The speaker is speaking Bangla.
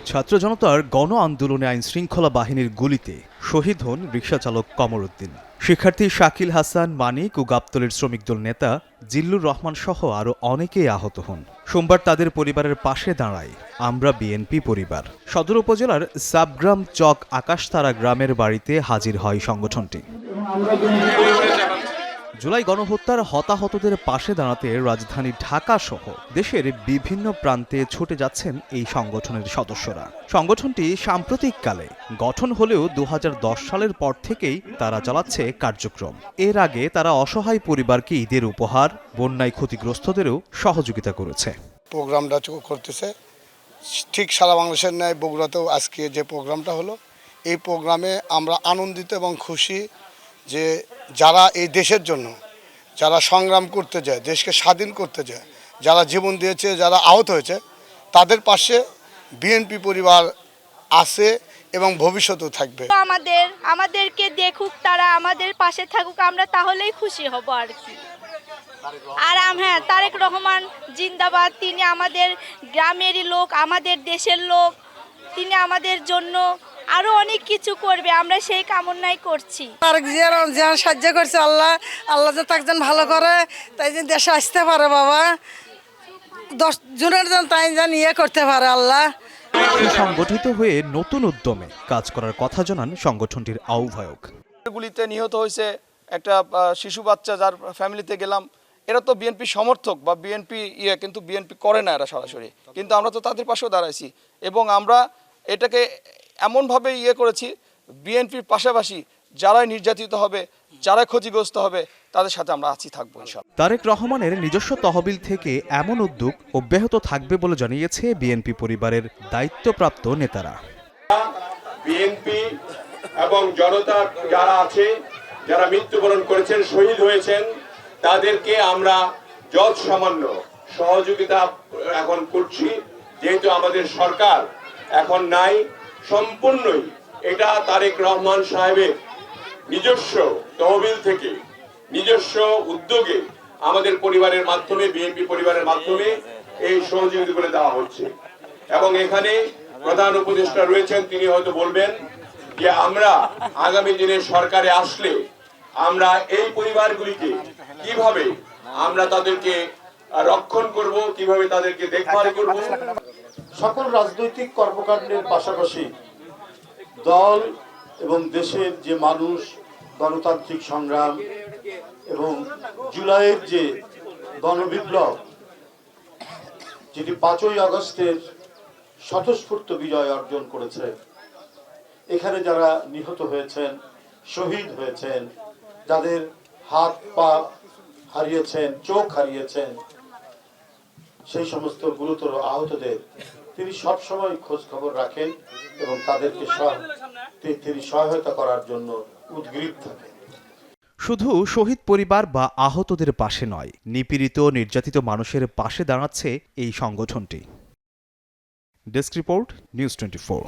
ছাত্র জনতার গণ আন্দোলনে আইনশৃঙ্খলা বাহিনীর গুলিতে শহীদ হন রিকশাচালক কমর উদ্দিন। শিক্ষার্থী শাকিল হাসান মানিক ও গাবতলীর শ্রমিক দল নেতা জিল্লুর রহমান সহ আরও অনেকেই আহত হন। সোমবার তাদের পরিবারের পাশে দাঁড়ায় আমরা বিএনপি পরিবার। সদর উপজেলার সাবগ্রাম চক আকাশতারা গ্রামের বাড়িতে হাজির হয় সংগঠনটি। জুলাই গণহত্যার হতাহতদের পাশে দাঁড়াতে রাজধানী ঢাকা সহ দেশের বিভিন্ন প্রান্তে ছুটে যাচ্ছেন এই সংগঠনের সদস্যরা। সংগঠনটি সাম্প্রতিককালে গঠন হলেও ২০১০ সালের পর থেকেই তারা চালাচ্ছে কার্যক্রম। এর আগে তারা অসহায় পরিবারকে ঈদের উপহার, বন্যায় ক্ষতিগ্রস্তদেরও সহযোগিতা করেছে। প্রোগ্রামটা করতেছে ঠিক সারা বাংলাদেশের ন্যায় বগুড়াতেও আজকে যে প্রোগ্রামটা হলো, এই প্রোগ্রামে আমরা আনন্দিত এবং খুশি যে যারা এই দেশের জন্য যারা সংগ্রাম করতে যায়, দেশকে স্বাধীন করতে যায়, যারা জীবন দিয়েছে, যারা আহত হয়েছে, তাদের পাশে বিএনপি পরিবার আছে এবং ভবিষ্যতেও থাকবে। আমাদেরকে দেখুক, তারা আমাদের পাশে থাকুক, আমরা তাহলেই খুশি হব আর কি। আর হ্যাঁ, তারেক রহমান জিন্দাবাদ। তিনি আমাদের গ্রামেরই লোক, আমাদের দেশের লোক। তিনি আমাদের জন্য আরো অনেক কিছু করবে, আমরা সেই কামনাই করছি। তারেক জিয়ার সাহায্য করছে আল্লাহ যে তাকে ভালো করে, তাই যে দেশে আসতে পারে বাবা, 10 জনের জন তাই যেন করতে পারে আল্লাহ। সংগঠিত হয়ে নতুন উদ্যমে কাজ করার কথা জানান সংগঠনটির আহ্বায়ক। গুলিতে নিহত হয়েছে একটা শিশু বাচ্চা, যার ফ্যামিলিতে গেলাম। এরা তো বিএনপি সমর্থক বা বিএনপি কিন্তু বিএনপি করে না এরা সরাসরি, কিন্তু আমরা তো তাদের পাশেও দাঁড়াইছি এবং আমরা এটাকে এমনভাবে করেছি, বিএনপির পাশাপাশি যারাই নির্যাতিত হবে, যারা ক্ষতিগ্রস্ত হবে, তাদের সাথে আমরা আছি, থাকবো ইনশাআল্লাহ। তারেক রহমানের নিজস্ব তহবিল থেকে এমন উদ্যোগ অব্যাহত থাকবে বলে জানিয়েছে বিএনপি পরিবারের দায়িত্বপ্রাপ্ত নেতারা। বিএনপি এবং জনতা যারা আছে, যারা মৃত্যুবরণ করেছেন, শহীদ হয়েছেন, তাদেরকে আমরা যত সামান্য সহযোগিতা এখন করছি। যেহেতু আমাদের সরকার এখন নাই, সম্পূর্ণই এটা তারেক রহমান সাহেবের নিজস্ব তহবিল থেকে, নিজস্ব উদ্যোগে আমাদের পরিবারের মাধ্যমে, বিএনপি পরিবারের মাধ্যমে এই সহযোগিতাগুলো দেওয়া হচ্ছে। এবং এখানে প্রধান উপদেষ্টা রয়েছেন, তিনি হয়তো বলবেন যে আমরা আগামী দিনে সরকারে আসলে আমরা এই পরিবারগুলিকে কিভাবে আমরা তাদেরকে রক্ষণ করব, কিভাবে তাদেরকে দেখভাল করব। সকল রাজনৈতিক কর্মকাণ্ডের পাশাপাশি দল এবং দেশের যে মানুষ গণতান্ত্রিক সংগ্রাম এবং জুলাইয়ের যে গণবিপ্লব, যেটি 5ই আগস্টের স্বতঃস্ফূর্ত বিজয় অর্জন করেছে, এখানে যারা নিহত হয়েছেন, শহীদ হয়েছেন, যাদের হাত পা হারিয়েছেন, চোখ হারিয়েছেন, সেই সমস্ত গুরুতর আহতদের তিনি সবসময় খোঁজ খবর রাখেন এবং তাদেরকে তিনি সহায়তা করার জন্য উদ্গ্রীব থাকেন। শুধু শহীদ পরিবার বা আহতদের পাশে নয়, নিপীড়িত নির্যাতিত মানুষের পাশে দাঁড়াচ্ছে এই সংগঠনটি। Desk report, news 24।